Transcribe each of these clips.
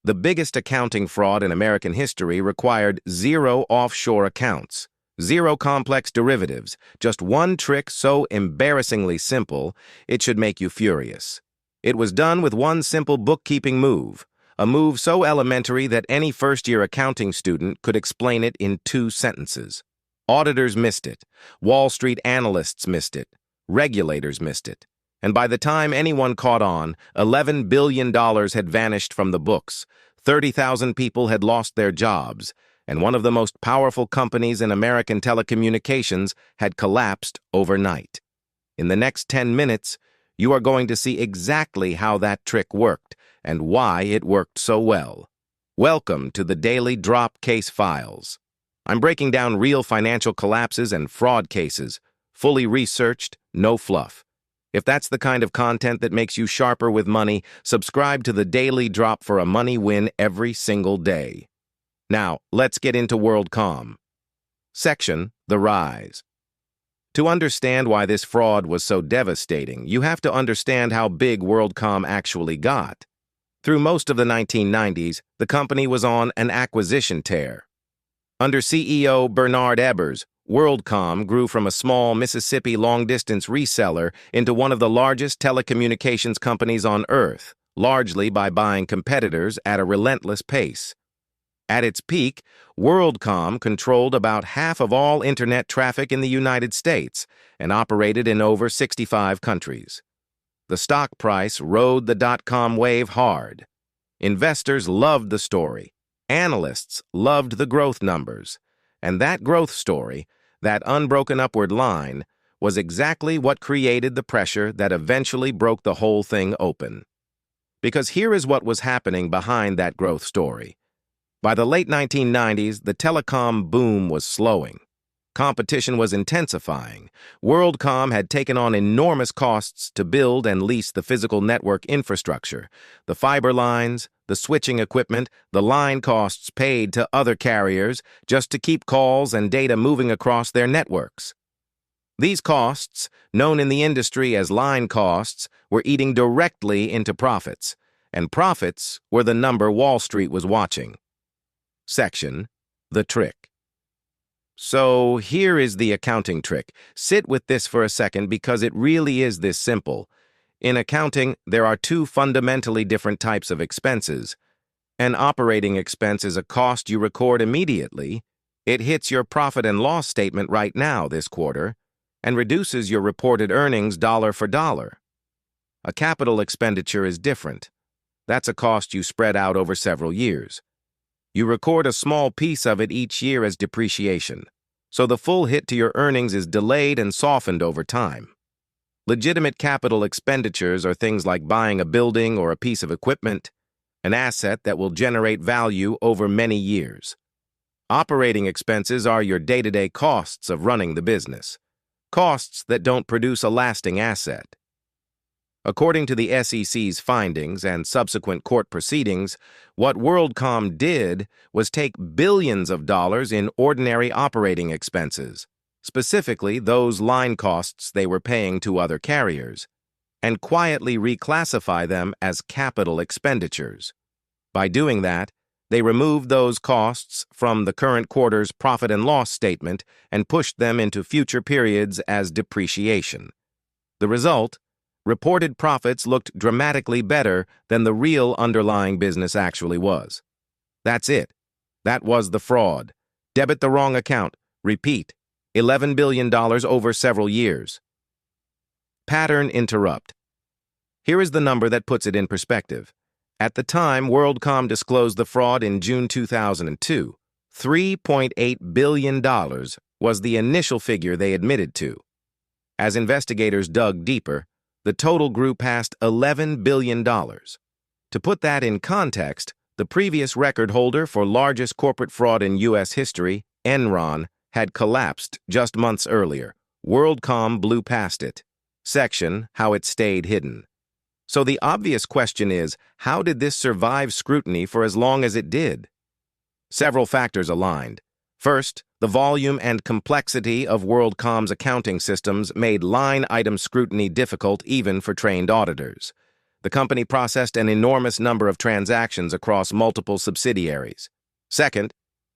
The biggest accounting fraud in American history required 0 offshore accounts, 0 complex derivatives, just one trick so embarrassingly simple it should make you furious. It was done with one simple bookkeeping move, a move so elementary that any first-year accounting student could explain it in 2 sentences. Auditors missed it, Wall Street analysts missed it, regulators missed it. And by the time anyone caught on, $11 billion had vanished from the books, 30,000 people had lost their jobs, and one of the most powerful companies in American telecommunications had collapsed overnight. In the next 10 minutes, you are going to see exactly how that trick worked and why it worked so well. Welcome to the Daily Drop Case Files. I'm breaking down real financial collapses and fraud cases, fully researched, no fluff. If that's the kind of content that makes you sharper with money, subscribe to the Daily Drop for a money win every single day. Now, let's get into WorldCom. Section, The Rise. To understand why this fraud was so devastating, you have to understand how big WorldCom actually got. Through most of the 1990s, the company was on an acquisition tear. Under CEO Bernard Ebbers, WorldCom grew from a small Mississippi long-distance reseller into one of the largest telecommunications companies on Earth, largely by buying competitors at a relentless pace. At its peak, WorldCom controlled about half of all internet traffic in the United States and operated in over 65 countries. The stock price rode the dot-com wave hard. Investors loved the story. Analysts loved the growth numbers. And that growth story, that unbroken upward line, was exactly what created the pressure that eventually broke the whole thing open. Because here is what was happening behind that growth story. By the late 1990s, the telecom boom was slowing. Competition was intensifying. WorldCom had taken on enormous costs to build and lease the physical network infrastructure, the fiber lines, the switching equipment, the line costs paid to other carriers just to keep calls and data moving across their networks. These costs, known in the industry as line costs, were eating directly into profits, and profits were the number Wall Street was watching. Section, The Trick. So here is the accounting trick. Sit with this for a second because it really is this simple. In accounting, there are 2 fundamentally different types of expenses. An operating expense is a cost you record immediately. It hits your profit and loss statement right now this quarter and reduces your reported earnings dollar for dollar. A capital expenditure is different. That's a cost you spread out over several years. You record a small piece of it each year as depreciation, so the full hit to your earnings is delayed and softened over time. Legitimate capital expenditures are things like buying a building or a piece of equipment, an asset that will generate value over many years. Operating expenses are your day-to-day costs of running the business, costs that don't produce a lasting asset. According to the SEC's findings and subsequent court proceedings, what WorldCom did was take billions of dollars in ordinary operating expenses, specifically those line costs they were paying to other carriers, and quietly reclassify them as capital expenditures. By doing that, they removed those costs from the current quarter's profit and loss statement and pushed them into future periods as depreciation. The result? Reported profits looked dramatically better than the real underlying business actually was. That's it. That was the fraud. Debit the wrong account. Repeat. $11 billion over several years. Pattern interrupt. Here is the number that puts it in perspective. At the time, WorldCom disclosed the fraud in June 2002. $3.8 billion was the initial figure they admitted to. As investigators dug deeper, the total grew past $11 billion. To put that in context, the previous record holder for largest corporate fraud in U.S. history, Enron, had collapsed just months earlier. WorldCom blew past it. Section, How it stayed hidden. So the obvious question is, how did this survive scrutiny for as long as it did? Several factors aligned. First, the volume and complexity of WorldCom's accounting systems made line item scrutiny difficult even for trained auditors. The company processed an enormous number of transactions across multiple subsidiaries. Second,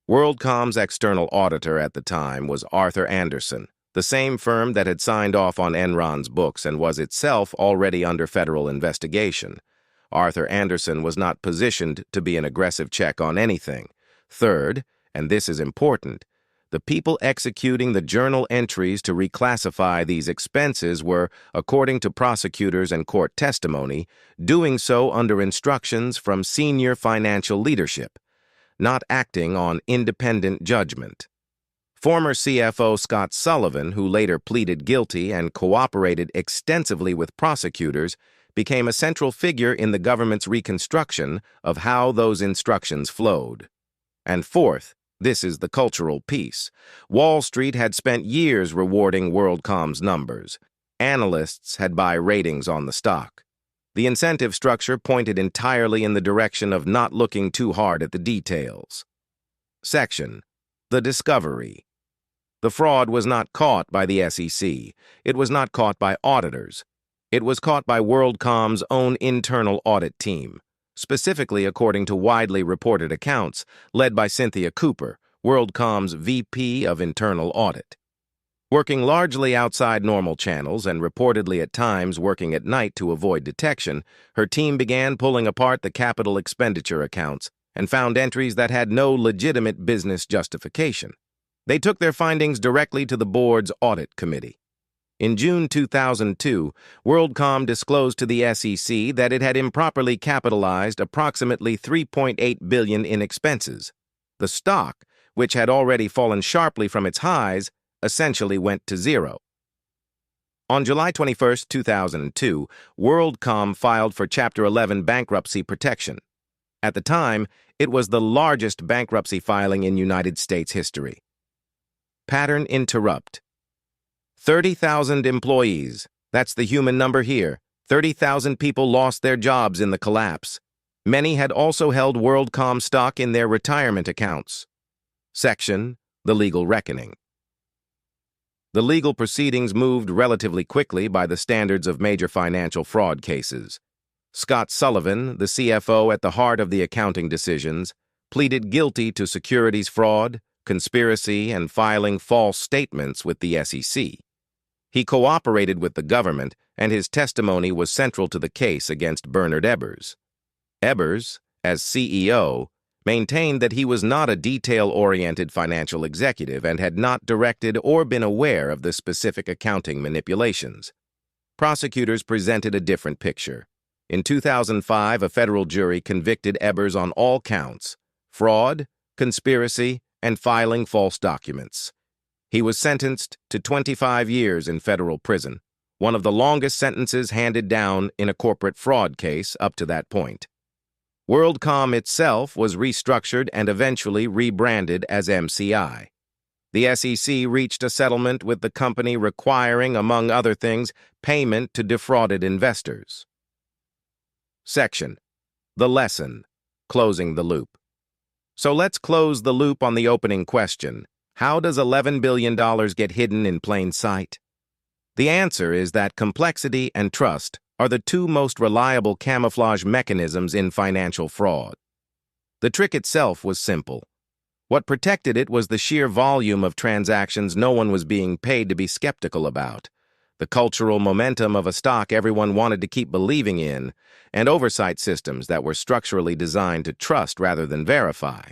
WorldCom's external auditor at the time was Arthur Andersen, the same firm that had signed off on Enron's books and was itself already under federal investigation. Arthur Andersen was not positioned to be an aggressive check on anything. Third, and this is important, the people executing the journal entries to reclassify these expenses were, according to prosecutors and court testimony, doing so under instructions from senior financial leadership, not acting on independent judgment. Former CFO Scott Sullivan, who later pleaded guilty and cooperated extensively with prosecutors, became a central figure in the government's reconstruction of how those instructions flowed. And fourth, this is the cultural piece. Wall Street had spent years rewarding WorldCom's numbers. Analysts had buy ratings on the stock. The incentive structure pointed entirely in the direction of not looking too hard at the details. Section: The Discovery. The fraud was not caught by the SEC. It was not caught by auditors. It was caught by WorldCom's own internal audit team, specifically according to widely reported accounts led by Cynthia Cooper, WorldCom's VP of Internal Audit. Working largely outside normal channels and reportedly at times working at night to avoid detection, her team began pulling apart the capital expenditure accounts and found entries that had no legitimate business justification. They took their findings directly to the board's audit committee. In June 2002, WorldCom disclosed to the SEC that it had improperly capitalized approximately $3.8 billion in expenses. The stock, which had already fallen sharply from its highs, essentially went to zero. On July 21, 2002, WorldCom filed for Chapter 11 bankruptcy protection. At the time, it was the largest bankruptcy filing in United States history. Pattern interrupt. 30,000 employees. That's the human number here. 30,000 people lost their jobs in the collapse. Many had also held WorldCom stock in their retirement accounts. Section: The Legal Reckoning. The legal proceedings moved relatively quickly by the standards of major financial fraud cases. Scott Sullivan, the CFO at the heart of the accounting decisions, pleaded guilty to securities fraud, conspiracy, and filing false statements with the SEC. He cooperated with the government, and his testimony was central to the case against Bernard Ebbers. Ebbers, as CEO, maintained that he was not a detail-oriented financial executive and had not directed or been aware of the specific accounting manipulations. Prosecutors presented a different picture. In 2005, a federal jury convicted Ebbers on all counts: fraud, conspiracy, and filing false documents. He was sentenced to 25 years in federal prison, one of the longest sentences handed down in a corporate fraud case up to that point. WorldCom itself was restructured and eventually rebranded as MCI. The SEC reached a settlement with the company requiring, among other things, payment to defrauded investors. Section: The Lesson. Closing the loop. So let's close the loop on the opening question. How does $11 billion get hidden in plain sight? The answer is that complexity and trust are the two most reliable camouflage mechanisms in financial fraud. The trick itself was simple. What protected it was the sheer volume of transactions no one was being paid to be skeptical about, the cultural momentum of a stock everyone wanted to keep believing in, and oversight systems that were structurally designed to trust rather than verify.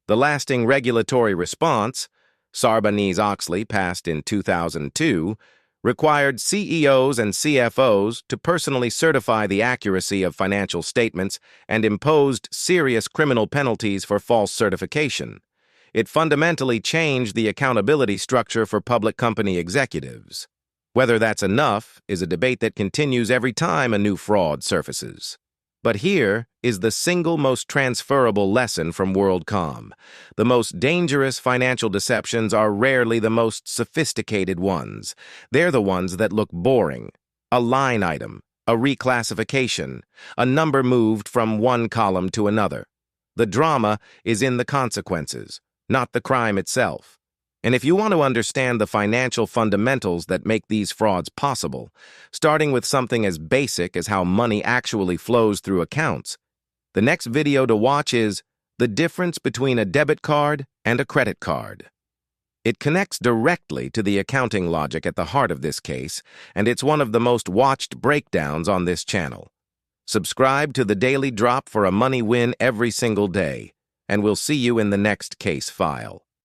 The lasting regulatory response, Sarbanes-Oxley, passed in 2002, required CEOs and CFOs to personally certify the accuracy of financial statements and imposed serious criminal penalties for false certification. It fundamentally changed the accountability structure for public company executives. Whether that's enough is a debate that continues every time a new fraud surfaces. But here is the single most transferable lesson from WorldCom. The most dangerous financial deceptions are rarely the most sophisticated ones. They're the ones that look boring. A line item, a reclassification, a number moved from one column to another. The drama is in the consequences, not the crime itself. And if you want to understand the financial fundamentals that make these frauds possible, starting with something as basic as how money actually flows through accounts, the next video to watch is the difference between a debit card and a credit card. It connects directly to the accounting logic at the heart of this case, and it's one of the most watched breakdowns on this channel. Subscribe to the Daily Drop for a money win every single day, and we'll see you in the next case file.